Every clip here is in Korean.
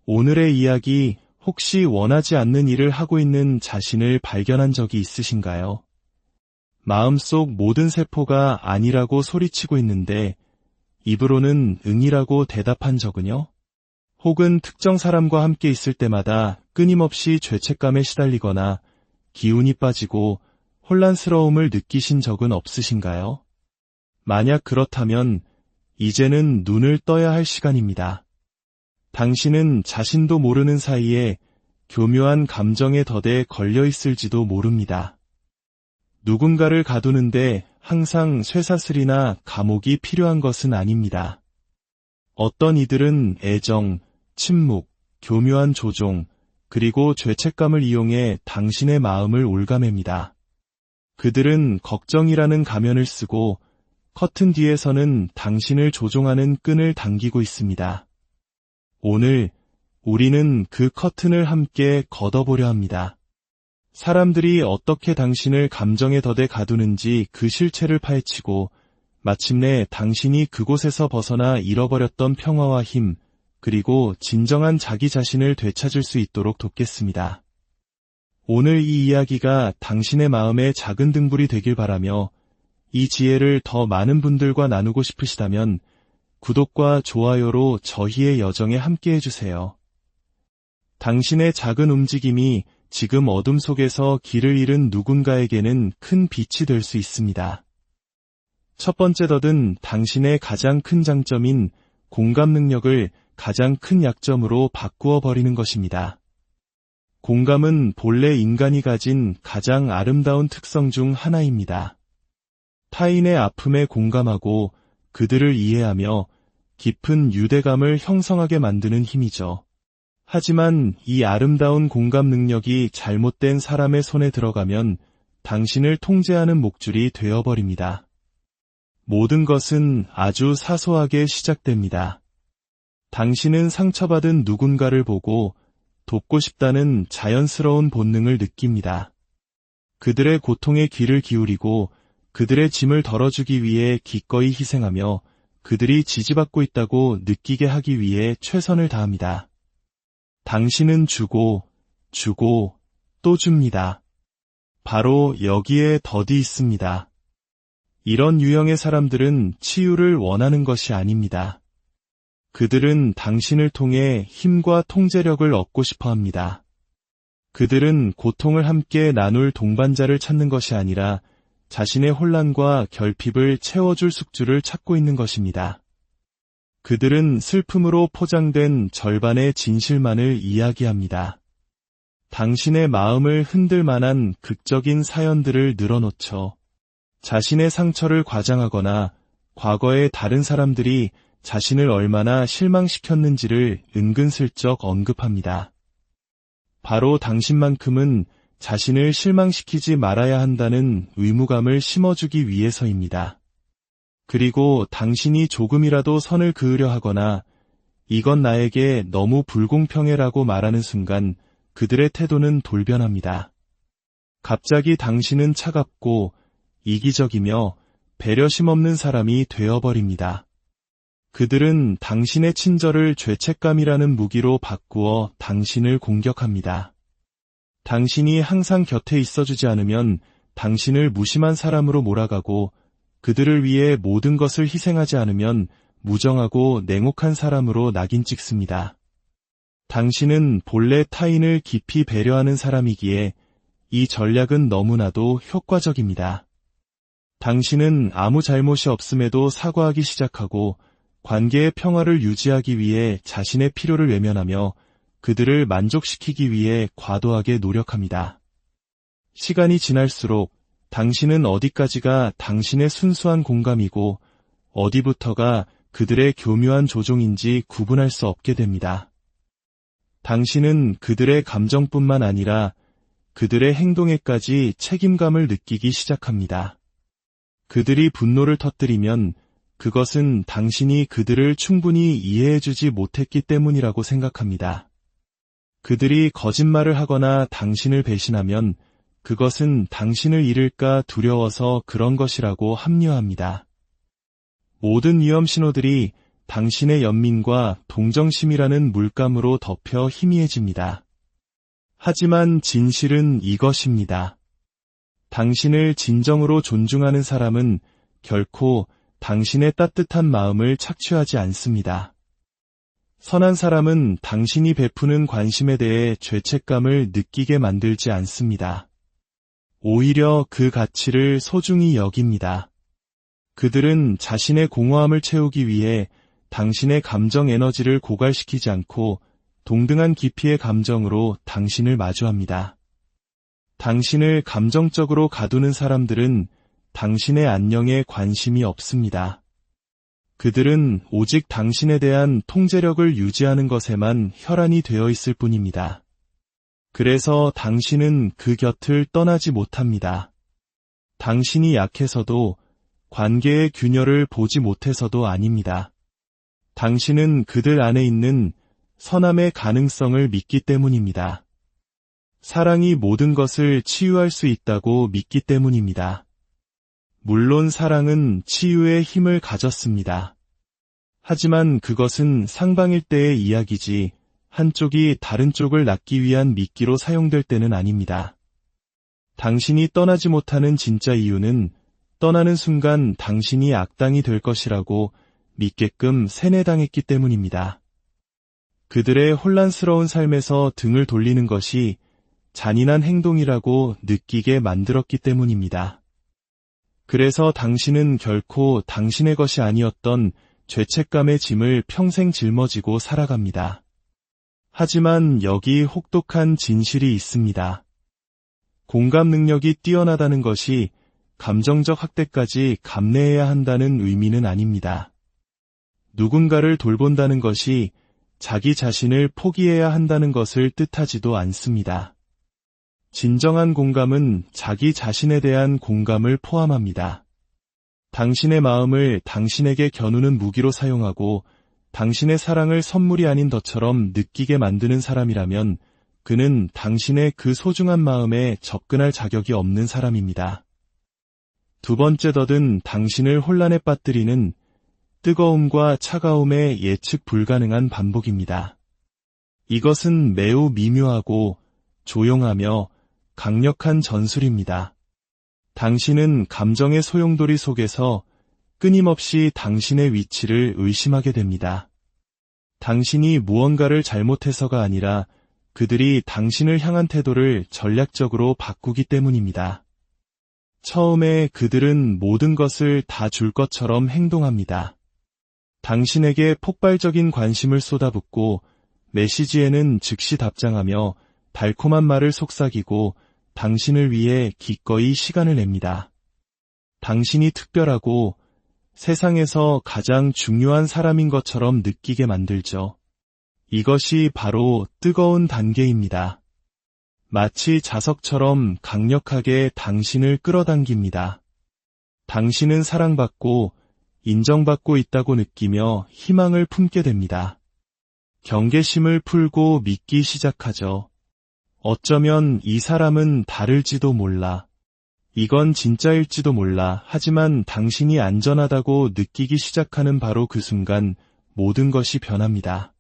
오늘의 이야기, 혹시 원하지 않는 일을 하고 있는 자신을 발견한 적이 있으신가요? 마음속 모든 세포가 아니라고 소리치고 있는데 입으로는 응이라고 대답한 적은요? 혹은 특정 사람과 함께 있을 때마다 끊임없이 죄책감에 시달리거나 기운이 빠지고 혼란스러움을 느끼신 적은 없으신가요? 만약 그렇다면 이제는 눈을 떠야 할 시간입니다. 당신은 자신도 모르는 사이에 교묘한 감정의 덫에 걸려 있을지도 모릅니다. 누군가를 가두는데 항상 쇠사슬이나 감옥이 필요한 것은 아닙니다. 어떤 이들은 애정, 침묵, 교묘한 조종, 그리고 죄책감을 이용해 당신의 마음을 올가맵니다. 그들은 걱정이라는 가면을 쓰고 커튼 뒤에서는 당신을 조종하는 끈을 당기고 있습니다. 오늘 우리는 그 커튼을 함께 걷어보려 합니다. 사람들이 어떻게 당신을 감정의 덫에 가두는지 그 실체를 파헤치고 마침내 당신이 그곳에서 벗어나 잃어버렸던 평화와 힘, 그리고 진정한 자기 자신을 되찾을 수 있도록 돕겠습니다. 오늘 이 이야기가 당신의 마음에 작은 등불이 되길 바라며 이 지혜를 더 많은 분들과 나누고 싶으시다면 구독과 좋아요로 저희의 여정에 함께해 주세요. 당신의 작은 움직임이 지금 어둠 속에서 길을 잃은 누군가에게는 큰 빛이 될 수 있습니다. 첫 번째 덫은 당신의 가장 큰 장점인 공감 능력을 가장 큰 약점으로 바꾸어 버리는 것입니다. 공감은 본래 인간이 가진 가장 아름다운 특성 중 하나입니다. 타인의 아픔에 공감하고 그들을 이해하며 깊은 유대감을 형성하게 만드는 힘이죠. 하지만 이 아름다운 공감 능력이 잘못된 사람의 손에 들어가면 당신을 통제하는 목줄이 되어버립니다. 모든 것은 아주 사소하게 시작됩니다. 당신은 상처받은 누군가를 보고 돕고 싶다는 자연스러운 본능을 느낍니다. 그들의 고통에 귀를 기울이고 그들의 짐을 덜어주기 위해 기꺼이 희생하며 그들이 지지받고 있다고 느끼게 하기 위해 최선을 다합니다. 당신은 주고 또 줍니다. 바로 여기에 덫이 있습니다. 이런 유형의 사람들은 치유를 원하는 것이 아닙니다. 그들은 당신을 통해 힘과 통제력을 얻고 싶어 합니다. 그들은 고통을 함께 나눌 동반자를 찾는 것이 아니라 자신의 혼란과 결핍을 채워줄 숙주를 찾고 있는 것입니다. 그들은 슬픔으로 포장된 절반의 진실만을 이야기합니다. 당신의 마음을 흔들 만한 극적인 사연들을 늘어놓죠. 자신의 상처를 과장하거나 과거의 다른 사람들이 자신을 얼마나 실망시켰는지를 은근슬쩍 언급합니다. 바로 당신만큼은 자신을 실망시키지 말아야 한다는 의무감을 심어주기 위해서입니다. 그리고 당신이 조금이라도 선을 그으려 하거나 이건 나에게 너무 불공평해라고 말하는 순간 그들의 태도는 돌변합니다. 갑자기 당신은 차갑고 이기적이며 배려심 없는 사람이 되어버립니다. 그들은 당신의 친절을 죄책감이라는 무기로 바꾸어 당신을 공격합니다. 당신이 항상 곁에 있어주지 않으면 당신을 무심한 사람으로 몰아가고 그들을 위해 모든 것을 희생하지 않으면 무정하고 냉혹한 사람으로 낙인 찍습니다. 당신은 본래 타인을 깊이 배려하는 사람이기에 이 전략은 너무나도 효과적입니다. 당신은 아무 잘못이 없음에도 사과하기 시작하고 관계의 평화를 유지하기 위해 자신의 필요를 외면하며 그들을 만족시키기 위해 과도하게 노력합니다. 시간이 지날수록 당신은 어디까지가 당신의 순수한 공감이고 어디부터가 그들의 교묘한 조종인지 구분할 수 없게 됩니다. 당신은 그들의 감정뿐만 아니라 그들의 행동에까지 책임감을 느끼기 시작합니다. 그들이 분노를 터뜨리면 그것은 당신이 그들을 충분히 이해해주지 못했기 때문이라고 생각합니다. 그들이 거짓말을 하거나 당신을 배신하면 그것은 당신을 잃을까 두려워서 그런 것이라고 합리화합니다. 모든 위험 신호들이 당신의 연민과 동정심이라는 물감으로 덮여 희미해집니다. 하지만 진실은 이것입니다. 당신을 진정으로 존중하는 사람은 결코 당신의 따뜻한 마음을 착취하지 않습니다. 선한 사람은 당신이 베푸는 관심에 대해 죄책감을 느끼게 만들지 않습니다. 오히려 그 가치를 소중히 여깁니다. 그들은 자신의 공허함을 채우기 위해 당신의 감정 에너지를 고갈시키지 않고 동등한 깊이의 감정으로 당신을 마주합니다. 당신을 감정적으로 가두는 사람들은 당신의 안녕에 관심이 없습니다. 그들은 오직 당신에 대한 통제력을 유지하는 것에만 혈안이 되어 있을 뿐입니다. 그래서 당신은 그 곁을 떠나지 못합니다. 당신이 약해서도 관계의 균열을 보지 못해서도 아닙니다. 당신은 그들 안에 있는 선함의 가능성을 믿기 때문입니다. 사랑이 모든 것을 치유할 수 있다고 믿기 때문입니다. 물론 사랑은 치유의 힘을 가졌습니다. 하지만 그것은 상방일 때의 이야기지 한쪽이 다른 쪽을 낳기 위한 미끼로 사용될 때는 아닙니다. 당신이 떠나지 못하는 진짜 이유는 떠나는 순간 당신이 악당이 될 것이라고 믿게끔 세뇌당했기 때문입니다. 그들의 혼란스러운 삶에서 등을 돌리는 것이 잔인한 행동이라고 느끼게 만들었기 때문입니다. 그래서 당신은 결코 당신의 것이 아니었던 죄책감의 짐을 평생 짊어지고 살아갑니다. 하지만 여기 혹독한 진실이 있습니다. 공감 능력이 뛰어나다는 것이 감정적 학대까지 감내해야 한다는 의미는 아닙니다. 누군가를 돌본다는 것이 자기 자신을 포기해야 한다는 것을 뜻하지도 않습니다. 진정한 공감은 자기 자신에 대한 공감을 포함합니다. 당신의 마음을 당신에게 겨누는 무기로 사용하고 당신의 사랑을 선물이 아닌 덫처럼 느끼게 만드는 사람이라면 그는 당신의 그 소중한 마음에 접근할 자격이 없는 사람입니다. 두 번째 덫은 당신을 혼란에 빠뜨리는 뜨거움과 차가움의 예측 불가능한 반복입니다. 이것은 매우 미묘하고 조용하며 강력한 전술입니다. 당신은 감정의 소용돌이 속에서 끊임없이 당신의 위치를 의심하게 됩니다. 당신이 무언가를 잘못해서가 아니라 그들이 당신을 향한 태도를 전략적으로 바꾸기 때문입니다. 처음에 그들은 모든 것을 다 줄 것처럼 행동합니다. 당신에게 폭발적인 관심을 쏟아붓고 메시지에는 즉시 답장하며 달콤한 말을 속삭이고 당신을 위해 기꺼이 시간을 냅니다. 당신이 특별하고 세상에서 가장 중요한 사람인 것처럼 느끼게 만들죠. 이것이 바로 뜨거운 단계입니다. 마치 자석처럼 강력하게 당신을 끌어당깁니다. 당신은 사랑받고 인정받고 있다고 느끼며 희망을 품게 됩니다. 경계심을 풀고 믿기 시작하죠. 어쩌면 이 사람은 다를지도 몰라. 이건 진짜일지도 몰라. 하지만 당신이 안전하다고 느끼기 시작하는 바로 그 순간 모든 것이 변합니다.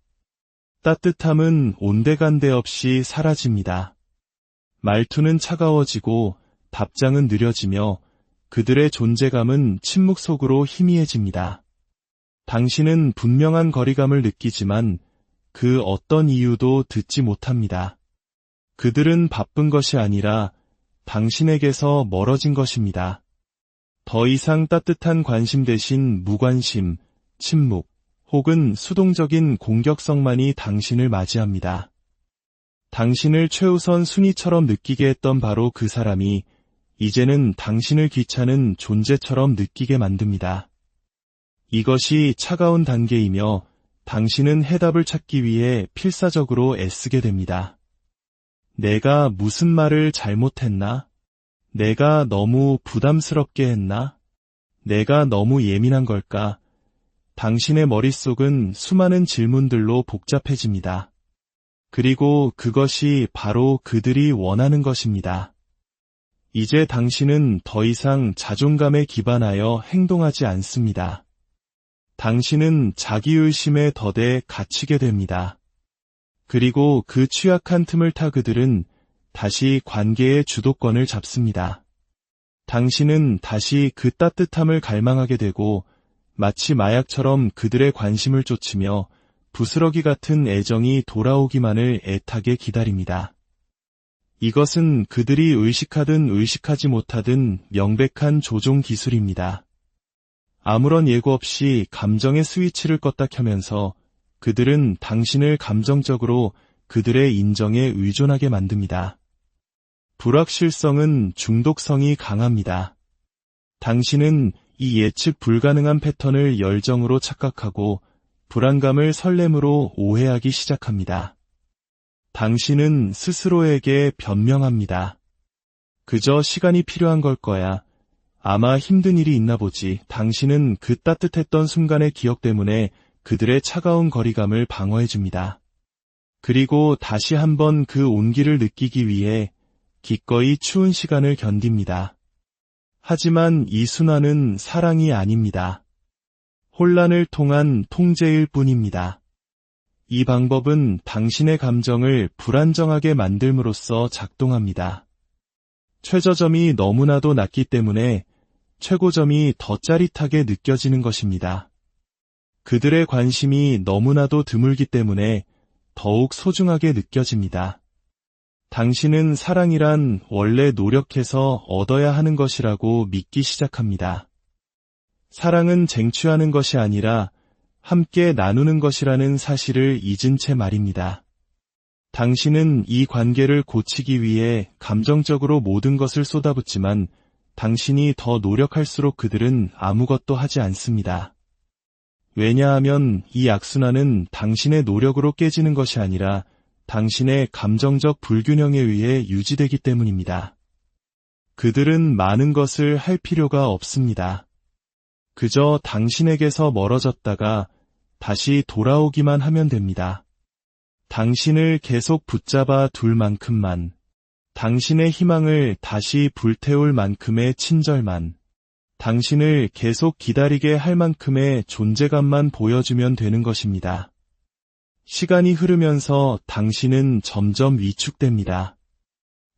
따뜻함은 온데간데 없이 사라집니다. 말투는 차가워지고 답장은 느려지며 그들의 존재감은 침묵 속으로 희미해집니다. 당신은 분명한 거리감을 느끼지만 그 어떤 이유도 듣지 못합니다. 그들은 바쁜 것이 아니라 당신에게서 멀어진 것입니다. 더 이상 따뜻한 관심 대신 무관심, 침묵, 혹은 수동적인 공격성만이 당신을 맞이합니다. 당신을 최우선 순위처럼 느끼게 했던 바로 그 사람이 이제는 당신을 귀찮은 존재처럼 느끼게 만듭니다. 이것이 차가운 단계이며 당신은 해답을 찾기 위해 필사적으로 애쓰게 됩니다. 내가 무슨 말을 잘못했나? 내가 너무 부담스럽게 했나? 내가 너무 예민한 걸까? 당신의 머릿속은 수많은 질문들로 복잡해집니다. 그리고 그것이 바로 그들이 원하는 것입니다. 이제 당신은 더 이상 자존감에 기반하여 행동하지 않습니다. 당신은 자기의심에 더대 갇히게 됩니다. 그리고 그 취약한 틈을 타 그들은 다시 관계의 주도권을 잡습니다. 당신은 다시 그 따뜻함을 갈망하게 되고 마치 마약처럼 그들의 관심을 쫓으며 부스러기 같은 애정이 돌아오기만을 애타게 기다립니다. 이것은 그들이 의식하든 의식하지 못하든 명백한 조종 기술입니다. 아무런 예고 없이 감정의 스위치를 껐다 켜면서 그들은 당신을 감정적으로 그들의 인정에 의존하게 만듭니다. 불확실성은 중독성이 강합니다. 당신은 이 예측 불가능한 패턴을 열정으로 착각하고 불안감을 설렘으로 오해하기 시작합니다. 당신은 스스로에게 변명합니다. 그저 시간이 필요한 걸 거야. 아마 힘든 일이 있나 보지. 당신은 그 따뜻했던 순간의 기억 때문에 그들의 차가운 거리감을 방어해줍니다. 그리고 다시 한번 그 온기를 느끼기 위해 기꺼이 추운 시간을 견딥니다. 하지만 이 순환은 사랑이 아닙니다. 혼란을 통한 통제일 뿐입니다. 이 방법은 당신의 감정을 불안정하게 만들므로써 작동합니다. 최저점이 너무나도 낮기 때문에 최고점이 더 짜릿하게 느껴지는 것입니다. 그들의 관심이 너무나도 드물기 때문에 더욱 소중하게 느껴집니다. 당신은 사랑이란 원래 노력해서 얻어야 하는 것이라고 믿기 시작합니다. 사랑은 쟁취하는 것이 아니라 함께 나누는 것이라는 사실을 잊은 채 말입니다. 당신은 이 관계를 고치기 위해 감정적으로 모든 것을 쏟아붓지만 당신이 더 노력할수록 그들은 아무것도 하지 않습니다. 왜냐하면 이 악순환은 당신의 노력으로 깨지는 것이 아니라 당신의 감정적 불균형에 의해 유지되기 때문입니다. 그들은 많은 것을 할 필요가 없습니다. 그저 당신에게서 멀어졌다가 다시 돌아오기만 하면 됩니다. 당신을 계속 붙잡아 둘 만큼만, 당신의 희망을 다시 불태울 만큼의 친절만, 당신을 계속 기다리게 할 만큼의 존재감만 보여주면 되는 것입니다. 시간이 흐르면서 당신은 점점 위축됩니다.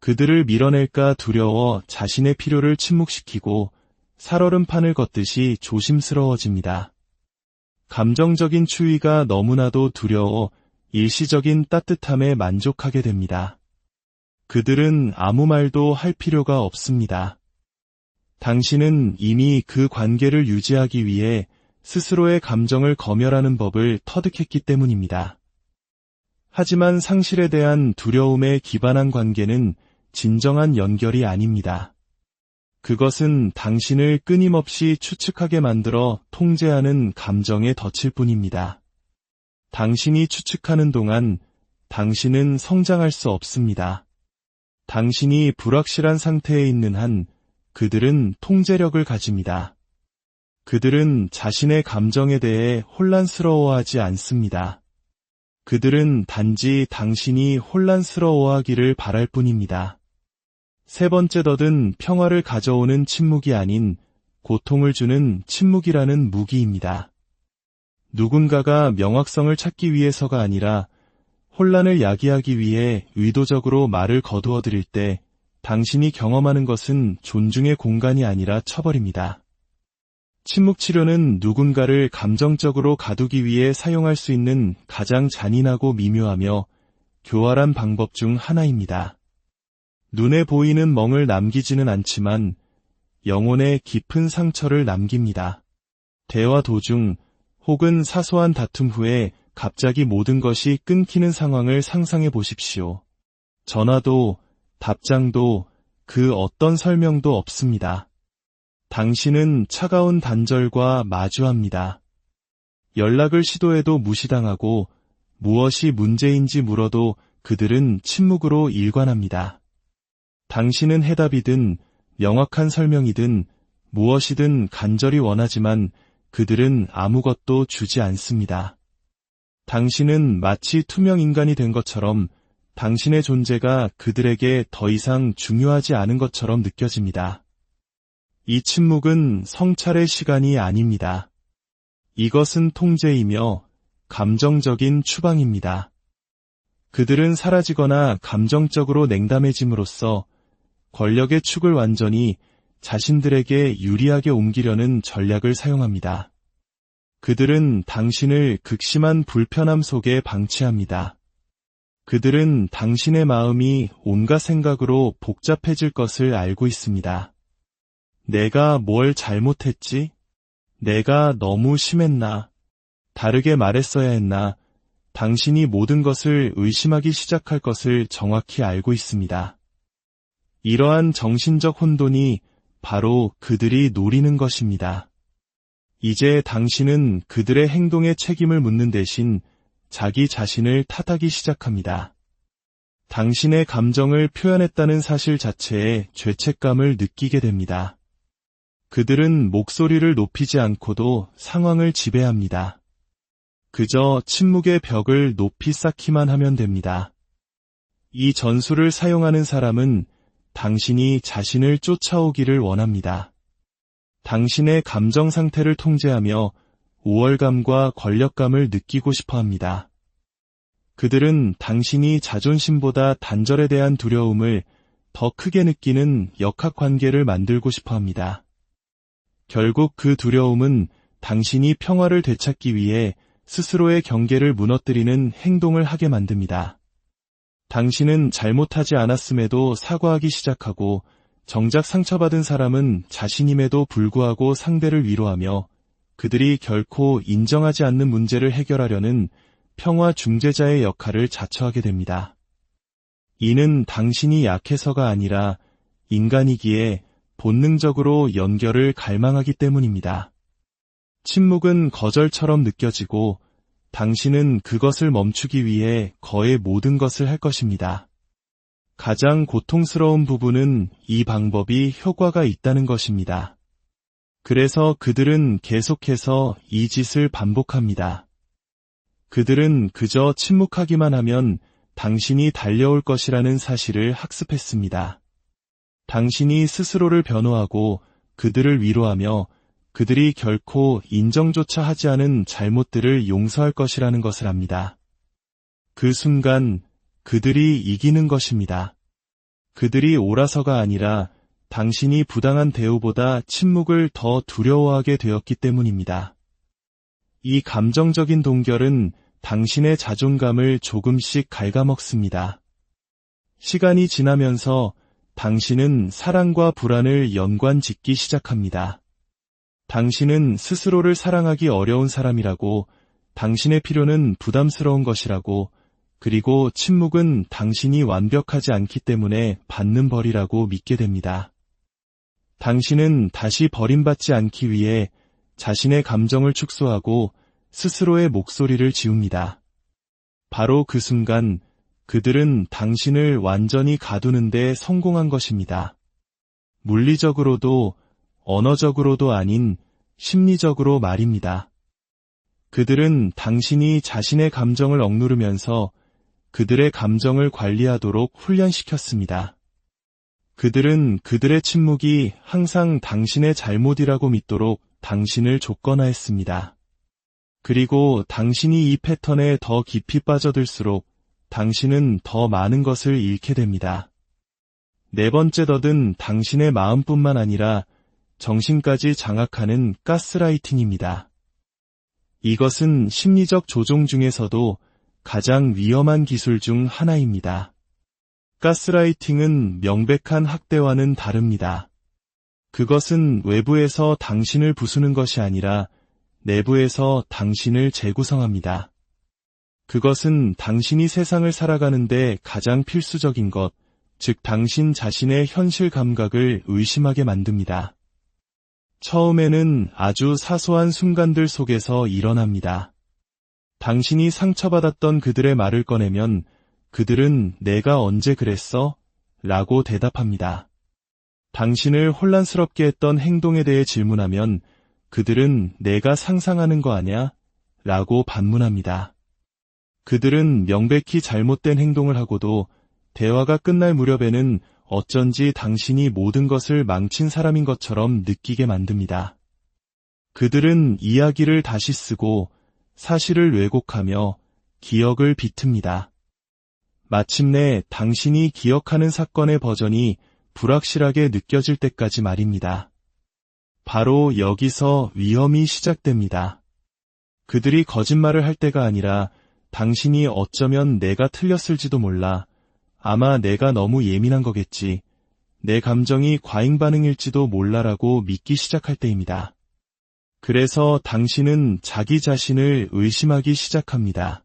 그들을 밀어낼까 두려워 자신의 필요를 침묵시키고 살얼음판을 걷듯이 조심스러워집니다. 감정적인 추위가 너무나도 두려워 일시적인 따뜻함에 만족하게 됩니다. 그들은 아무 말도 할 필요가 없습니다. 당신은 이미 그 관계를 유지하기 위해 스스로의 감정을 검열하는 법을 터득했기 때문입니다. 하지만 상실에 대한 두려움에 기반한 관계는 진정한 연결이 아닙니다. 그것은 당신을 끊임없이 추측하게 만들어 통제하는 감정의 덫일 뿐입니다. 당신이 추측하는 동안 당신은 성장할 수 없습니다. 당신이 불확실한 상태에 있는 한 그들은 통제력을 가집니다. 그들은 자신의 감정에 대해 혼란스러워하지 않습니다. 그들은 단지 당신이 혼란스러워하기를 바랄 뿐입니다. 세 번째 덫은 평화를 가져오는 침묵이 아닌 고통을 주는 침묵이라는 무기입니다. 누군가가 명확성을 찾기 위해서가 아니라 혼란을 야기하기 위해 의도적으로 말을 거두어 드릴 때 당신이 경험하는 것은 존중의 공간이 아니라 처벌입니다. 침묵 치료는 누군가를 감정적으로 가두기 위해 사용할 수 있는 가장 잔인하고 미묘하며 교활한 방법 중 하나입니다. 눈에 보이는 멍을 남기지는 않지만 영혼에 깊은 상처를 남깁니다. 대화 도중 혹은 사소한 다툼 후에 갑자기 모든 것이 끊기는 상황을 상상해 보십시오. 전화도, 답장도, 그 어떤 설명도 없습니다. 당신은 차가운 단절과 마주합니다. 연락을 시도해도 무시당하고 무엇이 문제인지 물어도 그들은 침묵으로 일관합니다. 당신은 해답이든 명확한 설명이든 무엇이든 간절히 원하지만 그들은 아무것도 주지 않습니다. 당신은 마치 투명 인간이 된 것처럼 당신의 존재가 그들에게 더 이상 중요하지 않은 것처럼 느껴집니다. 이 침묵은 성찰의 시간이 아닙니다. 이것은 통제이며 감정적인 추방입니다. 그들은 사라지거나 감정적으로 냉담해짐으로써 권력의 축을 완전히 자신들에게 유리하게 옮기려는 전략을 사용합니다. 그들은 당신을 극심한 불편함 속에 방치합니다. 그들은 당신의 마음이 온갖 생각으로 복잡해질 것을 알고 있습니다. 내가 뭘 잘못했지? 내가 너무 심했나? 다르게 말했어야 했나? 당신이 모든 것을 의심하기 시작할 것을 정확히 알고 있습니다. 이러한 정신적 혼돈이 바로 그들이 노리는 것입니다. 이제 당신은 그들의 행동에 책임을 묻는 대신 자기 자신을 탓하기 시작합니다. 당신의 감정을 표현했다는 사실 자체에 죄책감을 느끼게 됩니다. 그들은 목소리를 높이지 않고도 상황을 지배합니다. 그저 침묵의 벽을 높이 쌓기만 하면 됩니다. 이 전술을 사용하는 사람은 당신이 자신을 쫓아오기를 원합니다. 당신의 감정 상태를 통제하며 우월감과 권력감을 느끼고 싶어 합니다. 그들은 당신이 자존심보다 단절에 대한 두려움을 더 크게 느끼는 역학관계를 만들고 싶어 합니다. 결국 그 두려움은 당신이 평화를 되찾기 위해 스스로의 경계를 무너뜨리는 행동을 하게 만듭니다. 당신은 잘못하지 않았음에도 사과하기 시작하고 정작 상처받은 사람은 자신임에도 불구하고 상대를 위로하며 그들이 결코 인정하지 않는 문제를 해결하려는 평화 중재자의 역할을 자처하게 됩니다. 이는 당신이 약해서가 아니라 인간이기에 본능적으로 연결을 갈망하기 때문입니다. 침묵은 거절처럼 느껴지고 당신은 그것을 멈추기 위해 거의 모든 것을 할 것입니다. 가장 고통스러운 부분은 이 방법이 효과가 있다는 것입니다. 그래서 그들은 계속해서 이 짓을 반복합니다. 그들은 그저 침묵하기만 하면 당신이 달려올 것이라는 사실을 학습했습니다. 당신이 스스로를 변호하고 그들을 위로하며 그들이 결코 인정조차 하지 않은 잘못들을 용서할 것이라는 것을 압니다. 그 순간 그들이 이기는 것입니다. 그들이 옳아서가 아니라 당신이 부당한 대우보다 침묵을 더 두려워하게 되었기 때문입니다. 이 감정적인 동결은 당신의 자존감을 조금씩 갉아먹습니다. 시간이 지나면서 당신은 사랑과 불안을 연관짓기 시작합니다. 당신은 스스로를 사랑하기 어려운 사람이라고, 당신의 필요는 부담스러운 것이라고, 그리고 침묵은 당신이 완벽하지 않기 때문에 받는 벌이라고 믿게 됩니다. 당신은 다시 버림받지 않기 위해 자신의 감정을 축소하고 스스로의 목소리를 지웁니다. 바로 그 순간 그들은 당신을 완전히 가두는 데 성공한 것입니다. 물리적으로도 언어적으로도 아닌 심리적으로 말입니다. 그들은 당신이 자신의 감정을 억누르면서 그들의 감정을 관리하도록 훈련시켰습니다. 그들은 그들의 침묵이 항상 당신의 잘못이라고 믿도록 당신을 조건화했습니다. 그리고 당신이 이 패턴에 더 깊이 빠져들수록 당신은 더 많은 것을 잃게 됩니다. 네 번째 덫은 당신의 마음뿐만 아니라 정신까지 장악하는 가스라이팅입니다. 이것은 심리적 조종 중에서도 가장 위험한 기술 중 하나입니다. 가스라이팅은 명백한 학대와는 다릅니다. 그것은 외부에서 당신을 부수는 것이 아니라 내부에서 당신을 재구성합니다. 그것은 당신이 세상을 살아가는데 가장 필수적인 것, 즉 당신 자신의 현실 감각을 의심하게 만듭니다. 처음에는 아주 사소한 순간들 속에서 일어납니다. 당신이 상처받았던 그들의 말을 꺼내면 그들은 내가 언제 그랬어? 라고 대답합니다. 당신을 혼란스럽게 했던 행동에 대해 질문하면 그들은 내가 상상하는 거 아냐? 라고 반문합니다. 그들은 명백히 잘못된 행동을 하고도 대화가 끝날 무렵에는 어쩐지 당신이 모든 것을 망친 사람인 것처럼 느끼게 만듭니다. 그들은 이야기를 다시 쓰고 사실을 왜곡하며 기억을 비틉니다. 마침내 당신이 기억하는 사건의 버전이 불확실하게 느껴질 때까지 말입니다. 바로 여기서 위험이 시작됩니다. 그들이 거짓말을 할 때가 아니라 당신이 어쩌면 내가 틀렸을지도 몰라. 아마 내가 너무 예민한 거겠지. 내 감정이 과잉 반응일지도 몰라라고 믿기 시작할 때입니다. 그래서 당신은 자기 자신을 의심하기 시작합니다.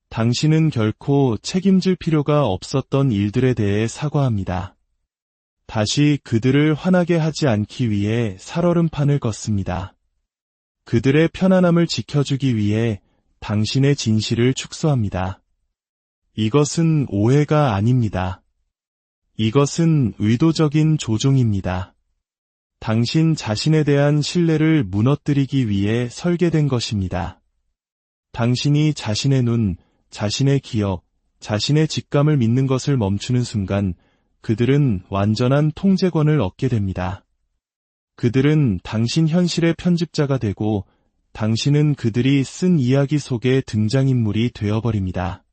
당신은 결코 책임질 필요가 없었던 일들에 대해 사과합니다. 다시 그들을 화나게 하지 않기 위해 살얼음판을 걷습니다. 그들의 편안함을 지켜주기 위해 당신의 진실을 축소합니다. 이것은 오해가 아닙니다. 이것은 의도적인 조종입니다. 당신 자신에 대한 신뢰를 무너뜨리기 위해 설계된 것입니다. 당신이 자신의 눈, 자신의 기억, 자신의 직감을 믿는 것을 멈추는 순간 그들은 완전한 통제권을 얻게 됩니다. 그들은 당신 현실의 편집자가 되고 당신은 그들이 쓴 이야기 속의 등장인물이 되어버립니다.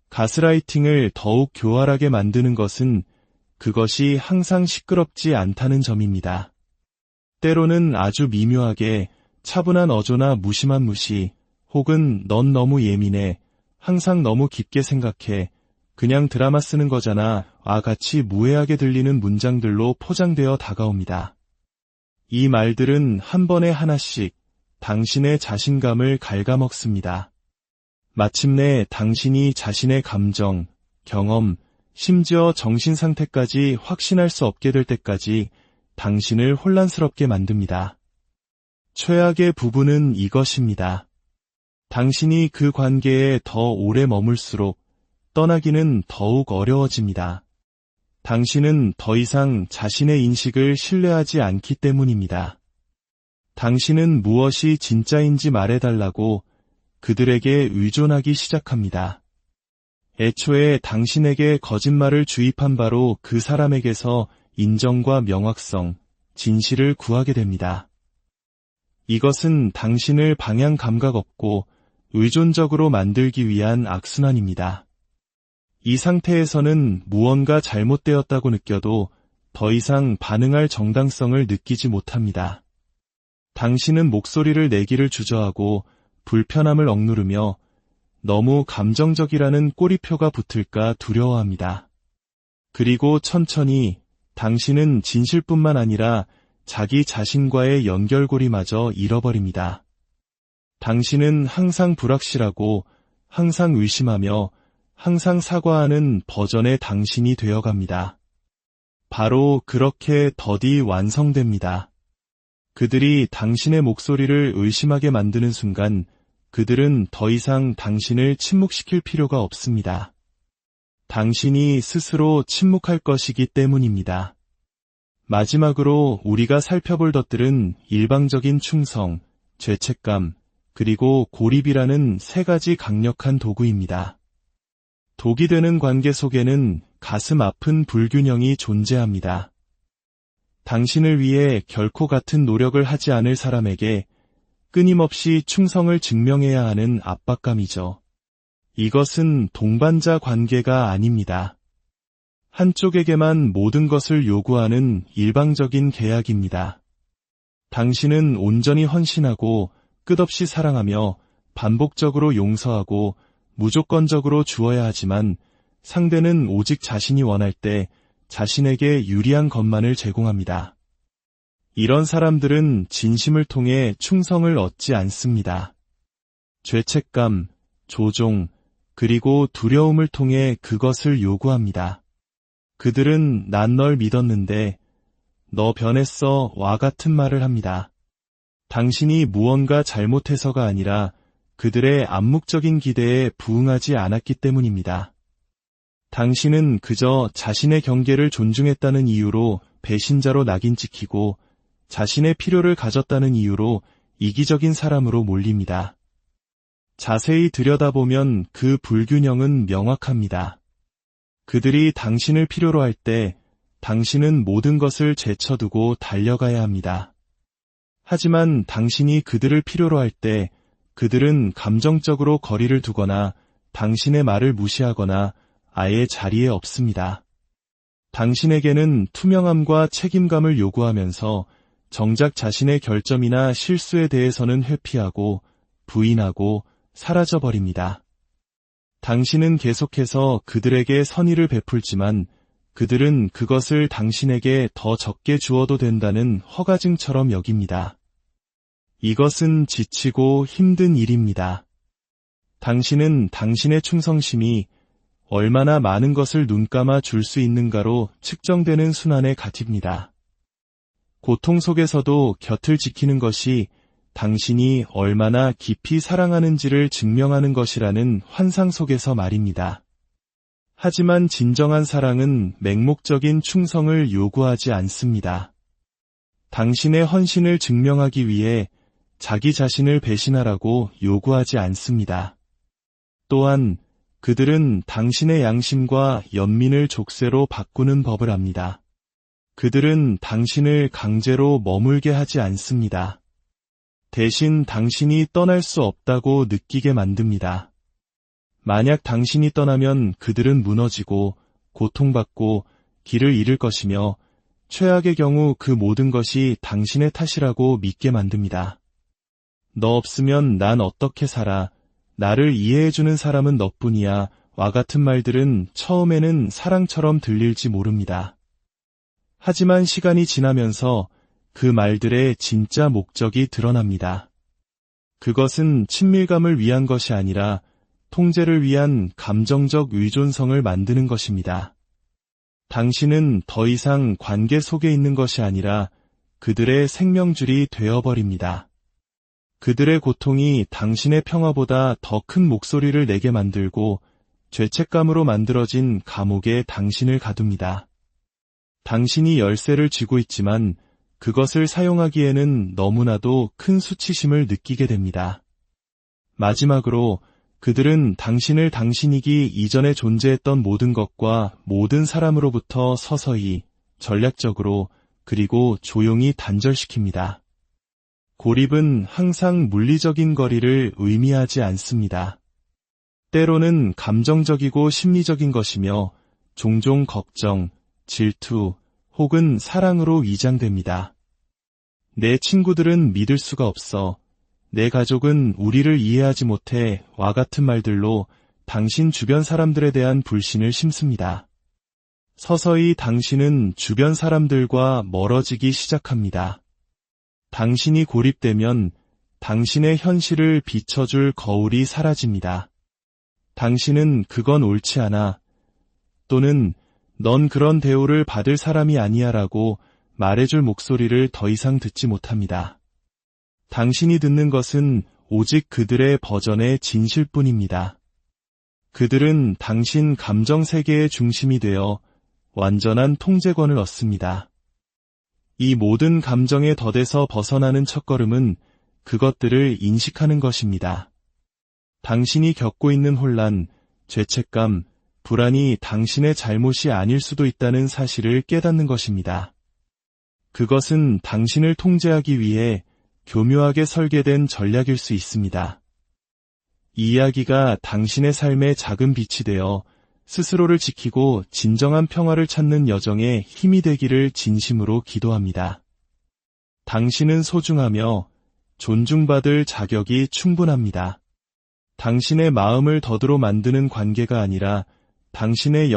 가스라이팅을 더욱 교활하게 만드는 것은 그것이 항상 시끄럽지 않다는 점입니다. 때로는 아주 미묘하게 차분한 어조나 무심한 무시, 혹은 넌 너무 예민해, 항상 너무 깊게 생각해, 그냥 드라마 쓰는 거잖아 와 같이 무해하게 들리는 문장들로 포장되어 다가옵니다. 이 말들은 한 번에 하나씩 당신의 자신감을 갉아먹습니다. 마침내 당신이 자신의 감정, 경험, 심지어 정신 상태까지 확신할 수 없게 될 때까지 당신을 혼란스럽게 만듭니다. 최악의 부분은 이것입니다. 당신이 그 관계에 더 오래 머물수록 떠나기는 더욱 어려워집니다. 당신은 더 이상 자신의 인식을 신뢰하지 않기 때문입니다. 당신은 무엇이 진짜인지 말해달라고 그들에게 의존하기 시작합니다. 애초에 당신에게 거짓말을 주입한 바로 그 사람에게서 인정과 명확성, 진실을 구하게 됩니다. 이것은 당신을 방향 감각 없고 의존적으로 만들기 위한 악순환입니다. 이 상태에서는 무언가 잘못되었다고 느껴도 더 이상 반응할 정당성을 느끼지 못합니다. 당신은 목소리를 내기를 주저하고 불편함을 억누르며 너무 감정적이라는 꼬리표가 붙을까 두려워합니다. 그리고 천천히 당신은 진실뿐만 아니라 자기 자신과의 연결고리마저 잃어버립니다. 당신은 항상 불확실하고 항상 의심하며 항상 사과하는 버전의 당신이 되어갑니다. 바로 그렇게 더디 완성됩니다. 그들이 당신의 목소리를 의심하게 만드는 순간 그들은 더 이상 당신을 침묵시킬 필요가 없습니다. 당신이 스스로 침묵할 것이기 때문입니다. 마지막으로 우리가 살펴볼 것들은 일방적인 충성, 죄책감, 그리고 고립이라는 세 가지 강력한 도구입니다. 독이 되는 관계 속에는 가슴 아픈 불균형이 존재합니다. 당신을 위해 결코 같은 노력을 하지 않을 사람에게 끊임없이 충성을 증명해야 하는 압박감이죠. 이것은 동반자 관계가 아닙니다. 한쪽에게만 모든 것을 요구하는 일방적인 계약입니다. 당신은 온전히 헌신하고 끝없이 사랑하며 반복적으로 용서하고 무조건적으로 주어야 하지만 상대는 오직 자신이 원할 때 자신에게 유리한 것만을 제공합니다. 이런 사람들은 진심을 통해 충성을 얻지 않습니다. 죄책감, 조종, 그리고 두려움을 통해 그것을 요구합니다. 그들은 난 널 믿었는데 너 변했어 와 같은 말을 합니다. 당신이 무언가 잘못해서가 아니라 그들의 암묵적인 기대에 부응하지 않았기 때문입니다. 당신은 그저 자신의 경계를 존중했다는 이유로 배신자로 낙인 찍히고 자신의 필요를 가졌다는 이유로 이기적인 사람으로 몰립니다. 자세히 들여다보면 그 불균형은 명확합니다. 그들이 당신을 필요로 할 때 당신은 모든 것을 제쳐두고 달려가야 합니다. 하지만 당신이 그들을 필요로 할 때 그들은 감정적으로 거리를 두거나 당신의 말을 무시하거나 아예 자리에 없습니다. 당신에게는 투명함과 책임감을 요구하면서 정작 자신의 결점이나 실수에 대해서는 회피하고 부인하고 사라져버립니다. 당신은 계속해서 그들에게 선의를 베풀지만 그들은 그것을 당신에게 더 적게 주어도 된다는 허가증처럼 여깁니다. 이것은 지치고 힘든 일입니다. 당신은 당신의 충성심이 얼마나 많은 것을 눈감아 줄 수 있는가로 측정되는 순환에 갇힙니다. 고통 속에서도 곁을 지키는 것이 당신이 얼마나 깊이 사랑하는지를 증명하는 것이라는 환상 속에서 말입니다. 하지만 진정한 사랑은 맹목적인 충성을 요구하지 않습니다. 당신의 헌신을 증명하기 위해 자기 자신을 배신하라고 요구하지 않습니다. 또한 그들은 당신의 양심과 연민을 족쇄로 바꾸는 법을 압니다. 그들은 당신을 강제로 머물게 하지 않습니다. 대신 당신이 떠날 수 없다고 느끼게 만듭니다. 만약 당신이 떠나면 그들은 무너지고 고통받고 길을 잃을 것이며 최악의 경우 그 모든 것이 당신의 탓이라고 믿게 만듭니다. 너 없으면 난 어떻게 살아? 나를 이해해주는 사람은 너뿐이야. 와 같은 말들은 처음에는 사랑처럼 들릴지 모릅니다. 하지만 시간이 지나면서 그 말들의 진짜 목적이 드러납니다. 그것은 친밀감을 위한 것이 아니라 통제를 위한 감정적 의존성을 만드는 것입니다. 당신은 더 이상 관계 속에 있는 것이 아니라 그들의 생명줄이 되어버립니다. 그들의 고통이 당신의 평화보다 더 큰 목소리를 내게 만들고 죄책감으로 만들어진 감옥에 당신을 가둡니다. 당신이 열쇠를 쥐고 있지만 그것을 사용하기에는 너무나도 큰 수치심을 느끼게 됩니다. 마지막으로 그들은 당신을 당신이기 이전에 존재했던 모든 것과 모든 사람으로부터 서서히, 전략적으로, 그리고 조용히 단절시킵니다. 고립은 항상 물리적인 거리를 의미하지 않습니다. 때로는 감정적이고 심리적인 것이며 종종 걱정, 질투, 혹은 사랑으로 위장됩니다. 내 친구들은 믿을 수가 없어. 내 가족은 우리를 이해하지 못해. 와 같은 말들로 당신 주변 사람들에 대한 불신을 심습니다. 서서히 당신은 주변 사람들과 멀어지기 시작합니다. 당신이 고립되면 당신의 현실을 비춰줄 거울이 사라집니다. 당신은 그건 옳지 않아. 또는 넌 그런 대우를 받을 사람이 아니야 라고 말해줄 목소리를 더 이상 듣지 못합니다. 당신이 듣는 것은 오직 그들의 버전의 진실뿐입니다. 그들은 당신 감정 세계의 중심이 되어 완전한 통제권을 얻습니다. 이 모든 감정의 덫에서 벗어나는 첫걸음은 그것들을 인식하는 것입니다. 당신이 겪고 있는 혼란, 죄책감, 불안이 당신의 잘못이 아닐 수도 있다는 사실을 깨닫는 것입니다. 그것은 당신을 통제하기 위해 교묘하게 설계된 전략일 수 있습니다. 이 이야기가 당신의 삶의 작은 빛이 되어 스스로를 지키고 진정한 평화를 찾는 여정에 힘이 되기를 진심으로 기도합니다. 당신은 소중하며 존중받을 자격이 충분합니다. 당신의 마음을 덫으로 만드는 관계가 아니라 당신의